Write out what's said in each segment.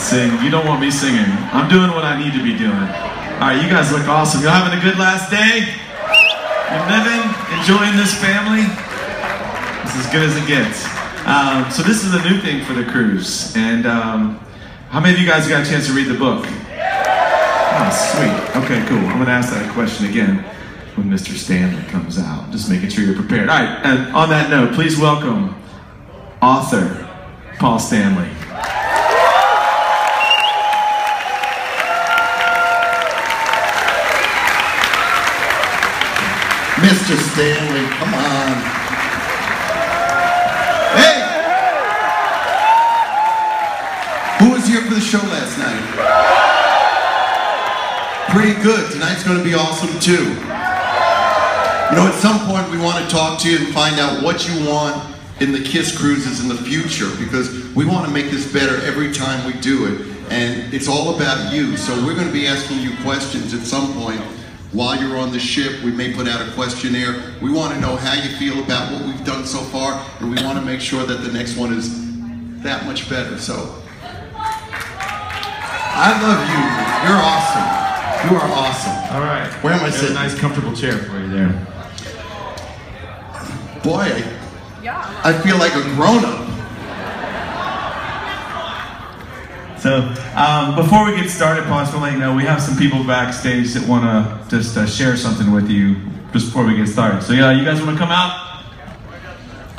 sing. You don't want me singing. I'm doing what I need to be doing. All right, you guys look awesome. Y'all having a good last day? You living? Enjoying this family? It's as good as it gets. So this is a new thing for the cruise. And how many of you guys got a chance to read the book? Oh, sweet. Okay, cool. I'm going to ask that question again when Mr. Stanley comes out. Just making sure you're prepared. All right, and on that note, please welcome author Paul Stanley. Mr. Stanley, come on. Hey! Who was here for the show last night? Pretty good. Tonight's going to be awesome too. You know, at some point we want to talk to you and find out what you want in the KISS cruises in the future, because we want to make this better every time we do it. And it's all about you. So we're going to be asking you questions at some point. While you're on the ship, we may put out a questionnaire. We want to know how you feel about what we've done so far, and we want to make sure that the next one is that much better. So, I love you. You're awesome. You are awesome. All right. Where am I sitting? A nice, comfortable chair for you there. Boy, I feel like a grown-up. So, before we get started, Paul, I just want to let you know we have some people backstage that want to just share something with you just before we get started. So, yeah, you guys want to come out?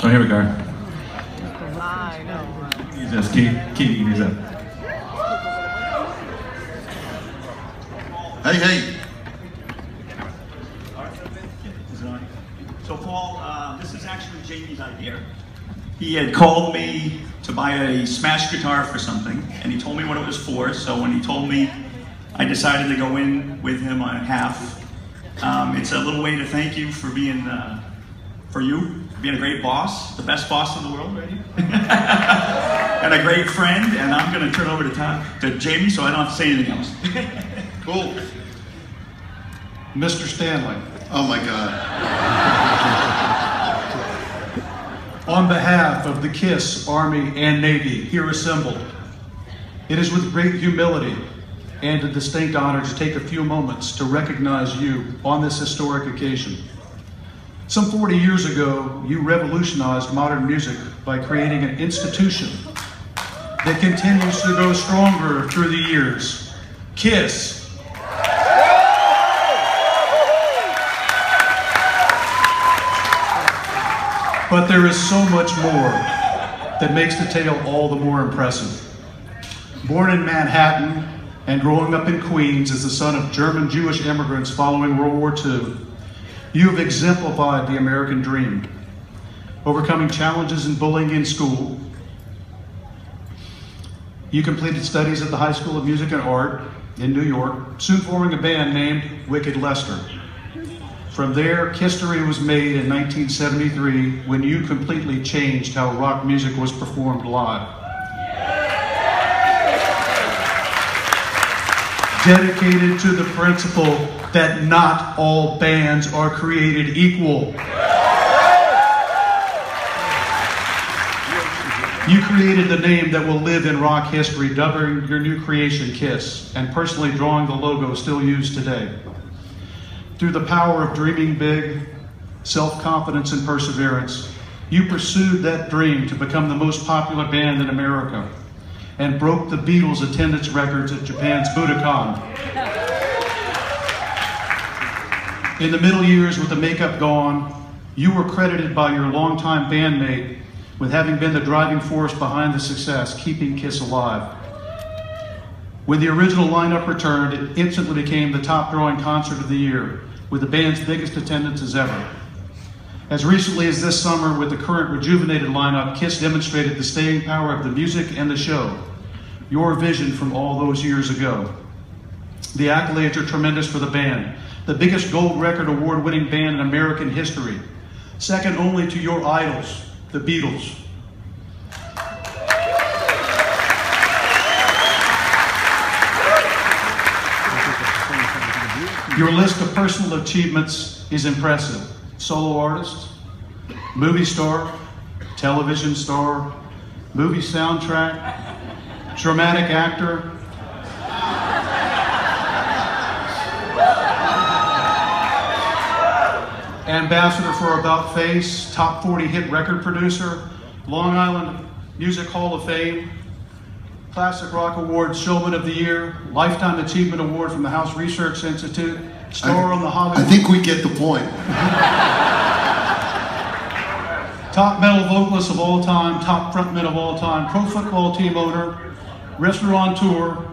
Oh, here we go. You just keep these up. Hey, hey. So, Paul, this is actually Jamie's idea. He had called me to buy a smash guitar for something, and he told me what it was for. So when he told me, I decided to go in with him on half. It's a little way to thank you for being, being a great boss, the best boss in the world, right here, and a great friend. And I'm going to turn over to Jamie, so I don't have to say anything else. Cool. Mr. Stanley. Oh my God. On behalf of the KISS Army and Navy here assembled, it is with great humility and a distinct honor to take a few moments to recognize you on this historic occasion. Some 40 years ago, you revolutionized modern music by creating an institution that continues to grow stronger through the years. KISS. But there is so much more that makes the tale all the more impressive. Born in Manhattan and growing up in Queens as the son of German Jewish immigrants following World War II, you have exemplified the American dream, overcoming challenges and bullying in school. You completed studies at the High School of Music and Art in New York, soon forming a band named Wicked Lester. From there, history was made in 1973 when you completely changed how rock music was performed live. Dedicated to the principle that not all bands are created equal. You created the name that will live in rock history, dubbing your new creation KISS, and personally drawing the logo still used today. Through the power of dreaming big, self-confidence, and perseverance, you pursued that dream to become the most popular band in America and broke the Beatles' attendance records at Japan's Budokan. In the middle years, with the makeup gone, you were credited by your longtime bandmate with having been the driving force behind the success, keeping KISS alive. When the original lineup returned, it instantly became the top-drawing concert of the year, with the band's biggest attendances ever. As recently as this summer, with the current rejuvenated lineup, KISS demonstrated the staying power of the music and the show, your vision from all those years ago. The accolades are tremendous for the band, the biggest gold record award-winning band in American history, second only to your idols, the Beatles. Your list of personal achievements is impressive. Solo artist, movie star, television star, movie soundtrack, dramatic actor, ambassador for About Face, top 40 hit record producer, Long Island Music Hall of Fame, Classic Rock Award Showman of the Year, Lifetime Achievement Award from the House Research Institute, star on the Hollywood... I think we get the point. Top metal vocalist of all time, top frontman of all time, pro football team owner, restaurateur,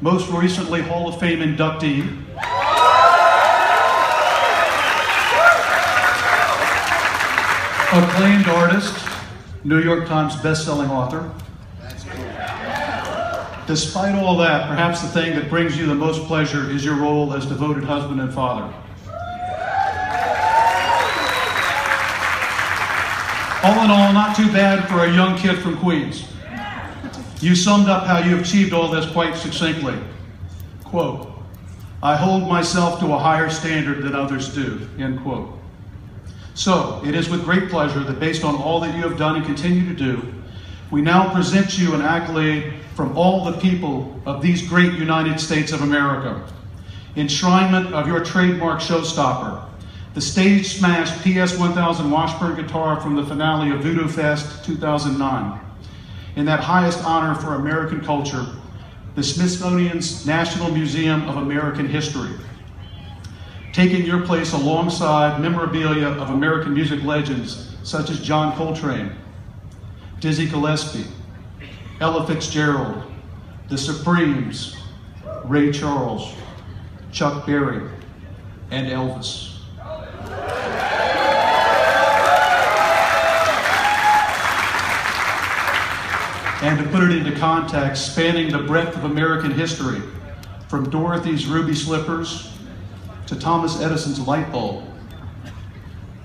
most recently Hall of Fame inductee. Acclaimed artist, New York Times best-selling author. Despite all that, perhaps the thing that brings you the most pleasure is your role as devoted husband and father. All in all, not too bad for a young kid from Queens. You summed up how you achieved all this quite succinctly. Quote, "I hold myself to a higher standard than others do," end quote. So, it is with great pleasure that based on all that you have done and continue to do, we now present you an accolade from all the people of these great United States of America. Enshrinement of your trademark showstopper, the stage smash PS1000 Washburn guitar from the finale of Voodoo Fest 2009. In that highest honor for American culture, the Smithsonian's National Museum of American History. Taking your place alongside memorabilia of American music legends such as John Coltrane, Dizzy Gillespie, Ella Fitzgerald, The Supremes, Ray Charles, Chuck Berry, and Elvis. And to put it into context, spanning the breadth of American history, from Dorothy's ruby slippers to Thomas Edison's light bulb,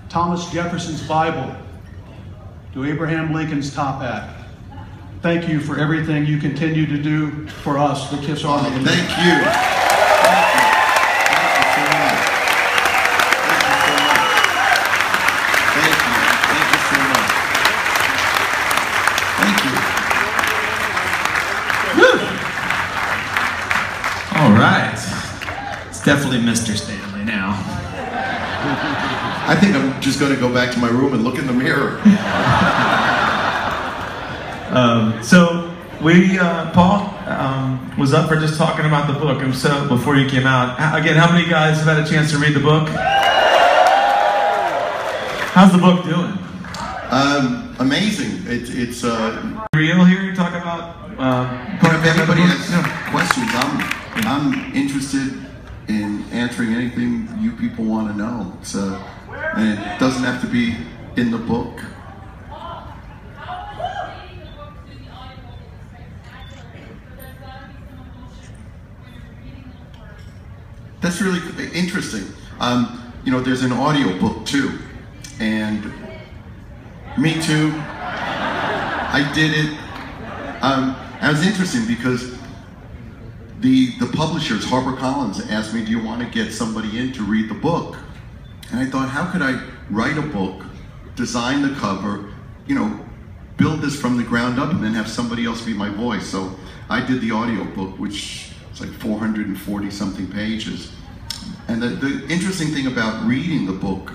Thomas Jefferson's Bible, to Abraham Lincoln's top hat. Thank you for everything you continue to do for us, the KISS Army. Thank you. All right. It's definitely Mr. Stanley now. I think I'm just going to go back to my room and look in the mirror. So Paul was up for just talking about the book. And so before you came out, again, how many guys have had a chance to read the book? How's the book doing? Amazing. It's real here. You talk about. But if anybody has questions, I'm interested in answering anything you people want to know. And it doesn't have to be in the book. That's really interesting. You know, there's an audio book too, and me too. I did it. It was interesting because the publishers, HarperCollins, asked me, "Do you want to get somebody in to read the book?" And I thought, how could I write a book, design the cover, you know, build this from the ground up, and then have somebody else be my voice? So I did the audio book, which is like 440 something pages. And the interesting thing about reading the book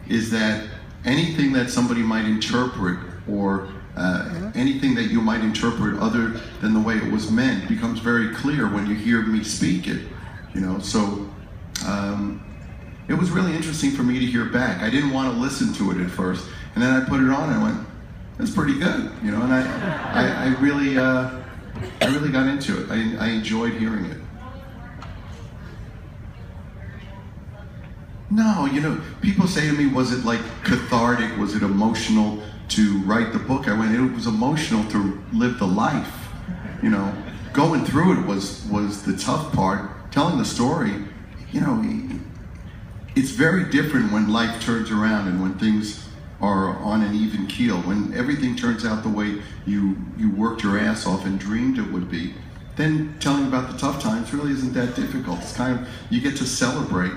is that anything that somebody might interpret, or anything that you might interpret other than the way it was meant, becomes very clear when you hear me speak it, you know. So it was really interesting for me to hear back. I didn't want to listen to it at first, and then I put it on and I went, "That's pretty good," you know. And I really got into it. I enjoyed hearing it. No, you know, people say to me, was it like cathartic? Was it emotional to write the book? I went, it was emotional to live the life. You know, going through it was the tough part. Telling the story, you know, it's very different when life turns around and when things are on an even keel. When everything turns out the way you worked your ass off and dreamed it would be, then telling about the tough times really isn't that difficult. It's kind of, you get to celebrate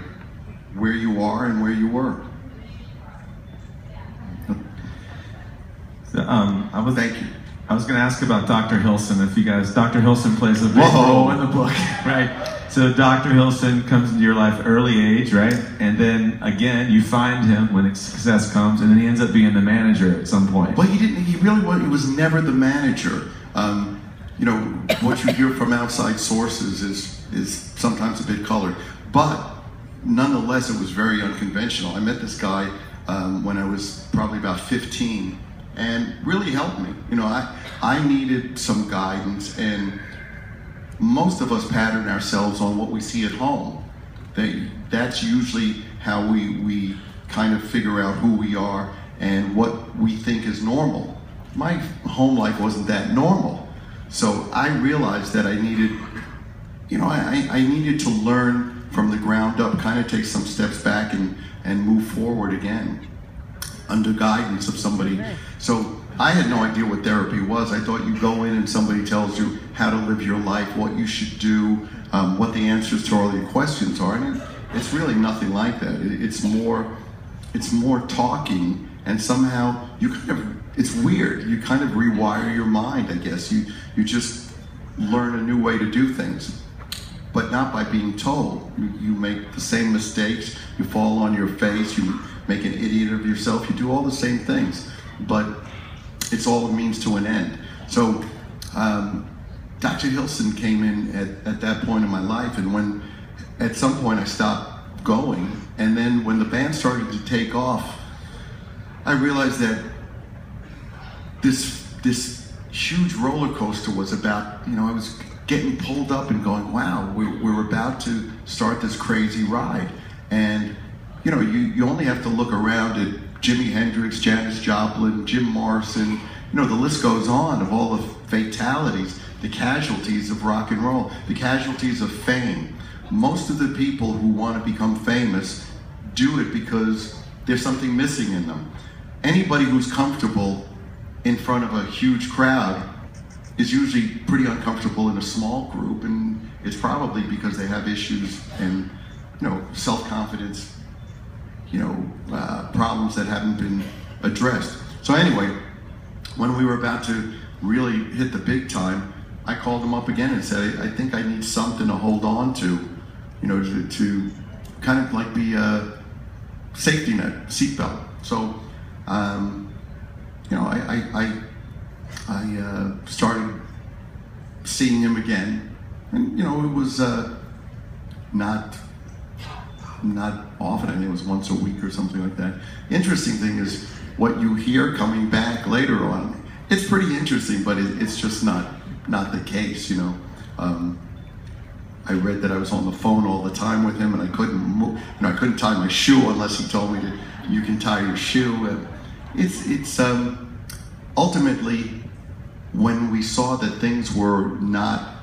where you are and where you were. So, Thank you. I was going to ask about Dr. Hilson. If you guys, Dr. Hilson plays a big role in the book, right? So Dr. Hilson comes into your life early age, right? And then again, you find him when success comes, and then he ends up being the manager at some point. Well, he didn't. He really was. He was never the manager. You know, what you hear from outside sources is sometimes a bit colored, but nonetheless, it was very unconventional. I met this guy when I was probably about 15, and really helped me. You know, I needed some guidance, and most of us pattern ourselves on what we see at home. That's usually how we kind of figure out who we are and what we think is normal. My home life wasn't that normal. So I realized that I needed, you know, I needed to learn from the ground up, kind of take some steps back and move forward again under guidance of somebody. So I had no idea what therapy was. I thought you go in and somebody tells you how to live your life, what you should do, what the answers to all your questions are. And it's really nothing like that. It's more talking, and somehow you kind of, it's weird. You kind of rewire your mind, I guess. You just learn a new way to do things, but not by being told. You make the same mistakes, you fall on your face, you make an idiot of yourself, you do all the same things, but it's all a means to an end. So Dr. Hilson came in at that point in my life, and when at some point I stopped going, and then when the band started to take off, I realized that this huge roller coaster was about, you know, I was getting pulled up and going, wow, we're about to start this crazy ride. And, you know, you only have to look around at Jimi Hendrix, Janis Joplin, Jim Morrison, you know, the list goes on of all the fatalities, the casualties of rock and roll, the casualties of fame. Most of the people who want to become famous do it because there's something missing in them. Anybody who's comfortable in front of a huge crowd is usually pretty uncomfortable in a small group, and it's probably because they have issues and, you know, self-confidence, you know, problems that haven't been addressed. So anyway, when we were about to really hit the big time, I called him up again and said, I think I need something to hold on to, you know, to kind of like be a safety net, seatbelt. So, you know, I started seeing him again, and, you know, it was not often. I think it was once a week or something like that. Interesting thing is what you hear coming back later on. It's pretty interesting, but it's just not the case, you know. I read that I was on the phone all the time with him, and I couldn't move. You know, I couldn't tie my shoe unless he told me to. You can tie your shoe. It's ultimately, when we saw that things were not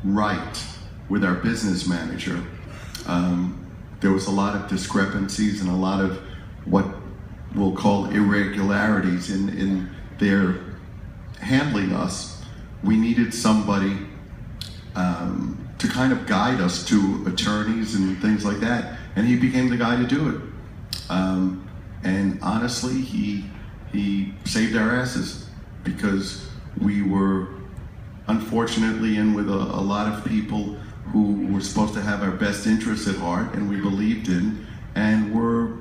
right with our business manager, there was a lot of discrepancies and a lot of what we'll call irregularities in their handling us. We needed somebody to kind of guide us to attorneys and things like that, and he became the guy to do it. And honestly, he saved our asses, because we were unfortunately in with a lot of people who were supposed to have our best interests at heart and we believed in, and were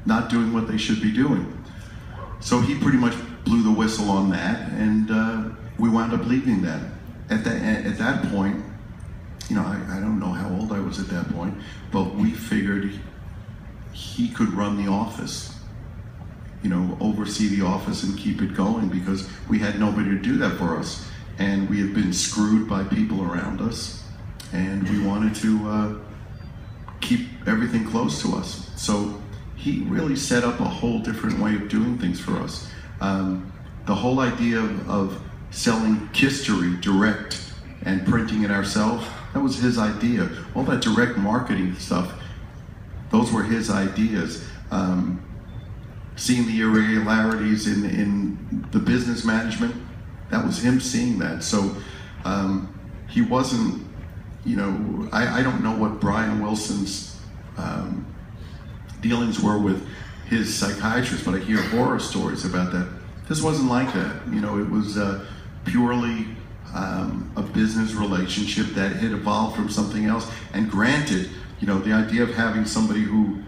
not doing what they should be doing. So he pretty much blew the whistle on that, and we wound up leaving that. At that point, you know, I don't know how old I was at that point, but we figured he could run the office, you know, oversee the office and keep it going, because we had nobody to do that for us. And we had been screwed by people around us, and we wanted to keep everything close to us. So he really set up a whole different way of doing things for us. The whole idea of selling history direct and printing it ourselves, that was his idea. All that direct marketing stuff, those were his ideas. Seeing the irregularities in the business management, that was him seeing that. So he wasn't, you know, I don't know what Brian Wilson's dealings were with his psychiatrist, but I hear horror stories about that This wasn't like that. You know, it was purely a business relationship that had evolved from something else. And granted, you know, the idea of having somebody who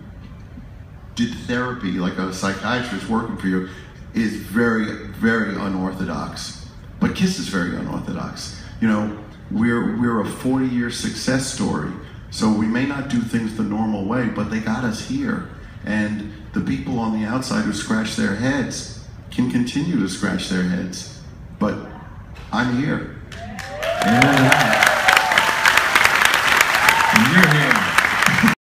did therapy, like a psychiatrist working for you, is very, very unorthodox. But KISS is very unorthodox. You know, we're a 40-year success story. So we may not do things the normal way, but they got us here. And the people on the outside who scratch their heads can continue to scratch their heads. But I'm here. Amen.